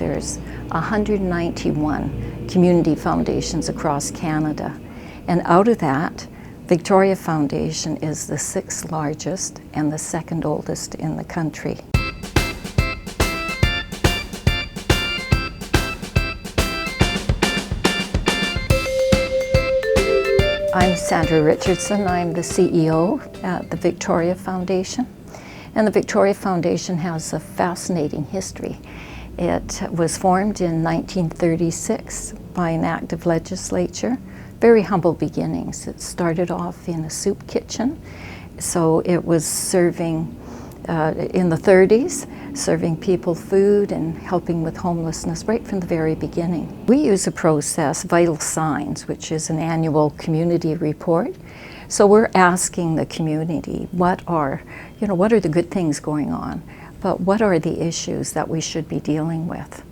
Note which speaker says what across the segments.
Speaker 1: there's 191 community foundations across Canada. And out of that, Victoria Foundation is the 6th largest and the 2nd oldest in the country. I'm Sandra Richardson. I'm the CEO at the Victoria Foundation. And the Victoria Foundation has a fascinating history. It was formed in 1936 by an act of legislature. Very humble beginnings. It started off in a soup kitchen. So it was serving, in the 30s, serving people food and helping with homelessness right from the very beginning. We use a process, Vital Signs, which is an annual community report. So we're asking the community, what are the good things going on, but what are the issues that we should be dealing with?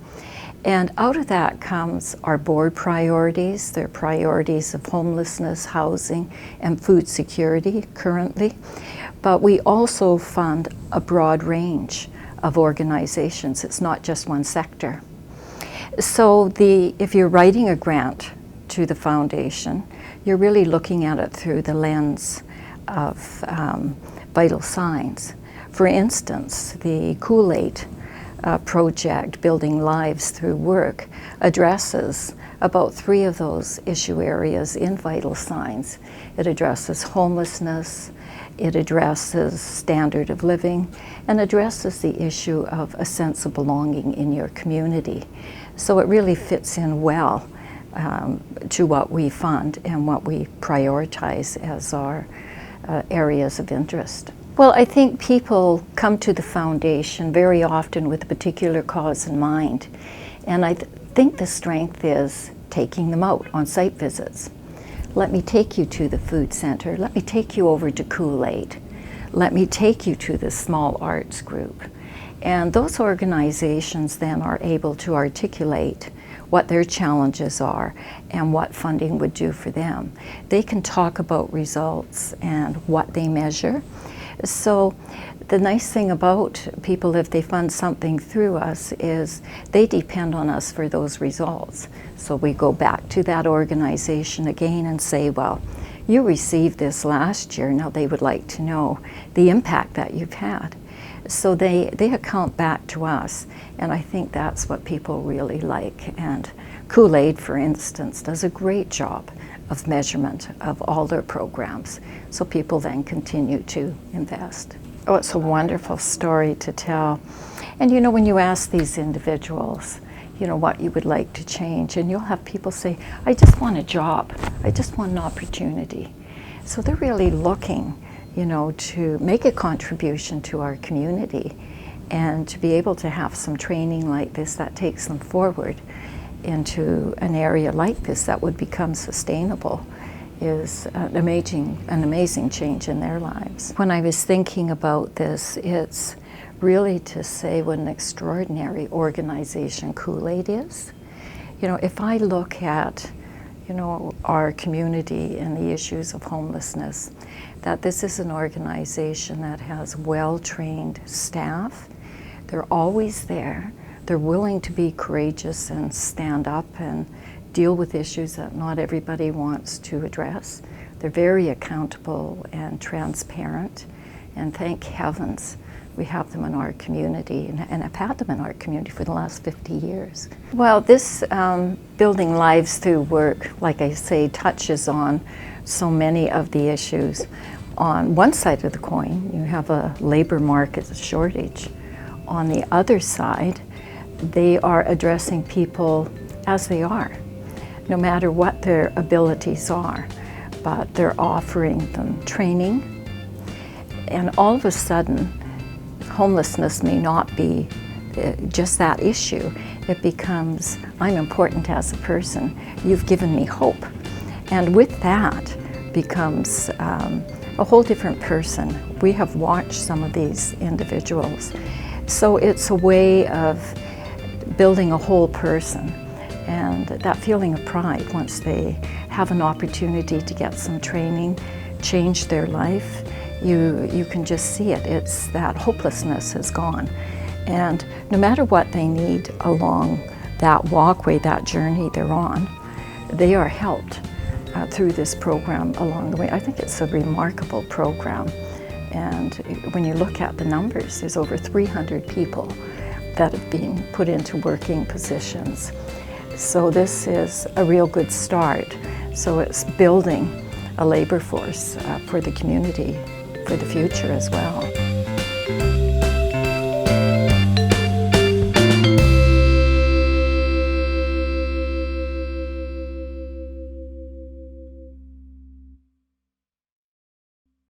Speaker 1: And out of that comes our board priorities. They're priorities of homelessness, housing, and food security currently. But we also fund a broad range of organizations. It's not just one sector. So if you're writing a grant to the foundation, you're really looking at it through the lens of vital signs. For instance, the Kool-Aid project, Building Lives Through Work, addresses about 3 of those issue areas in vital signs. It addresses homelessness, it addresses standard of living, and addresses the issue of a sense of belonging in your community. So it really fits in well to what we fund and what we prioritize as our areas of interest. Well, I think people come to the foundation very often with a particular cause in mind. And I think the strength is taking them out on site visits. Let me take you to the food center. Let me take you over to Kool-Aid. Let me take you to the small arts group. And those organizations then are able to articulate what their challenges are and what funding would do for them. They can talk about results and what they measure. So the nice thing about people, if they fund something through us, is they depend on us for those results. So we go back to that organization again and say, well, you received this last year. Now they would like to know the impact that you've had. So they account back to us, and I think that's what people really like. And Kool-Aid, for instance, does a great job of measurement of all their programs, so people then continue to invest. Oh, it's a wonderful story to tell. And when you ask these individuals, what you would like to change, and you'll have people say, I just want a job, I just want an opportunity. So they're really looking to make a contribution to our community, and to be able to have some training like this that takes them forward into an area like this that would become sustainable is an amazing change in their lives. When I was thinking about this, it's really to say what an extraordinary organization Kool-Aid is. If I look at our community and the issues of homelessness, that this is an organization that has well-trained staff. They're always there. They're willing to be courageous and stand up and deal with issues that not everybody wants to address. They're very accountable and transparent, and thank heavens we have them in our community, and have had them in our community for the last 50 years. Well, this Building Lives Through Work, like I say, touches on so many of the issues. On one side of the coin, you have a labor market shortage. On the other side, they are addressing people as they are, no matter what their abilities are, but they're offering them training. And all of a sudden, homelessness may not be just that issue. It becomes, I'm important as a person. You've given me hope. And with that becomes a whole different person. We have watched some of these individuals. So it's a way of building a whole person, and that feeling of pride once they have an opportunity to get some training, change their life, you can just see it. It's that hopelessness is gone, And no matter what they need along that walkway, that journey they're on, they are helped through this program along the way. I think it's a remarkable program. And when you look at the numbers, there's over 300 people that have been put into working positions. So this is a real good start. So it's building a labor force for the community for the future as well.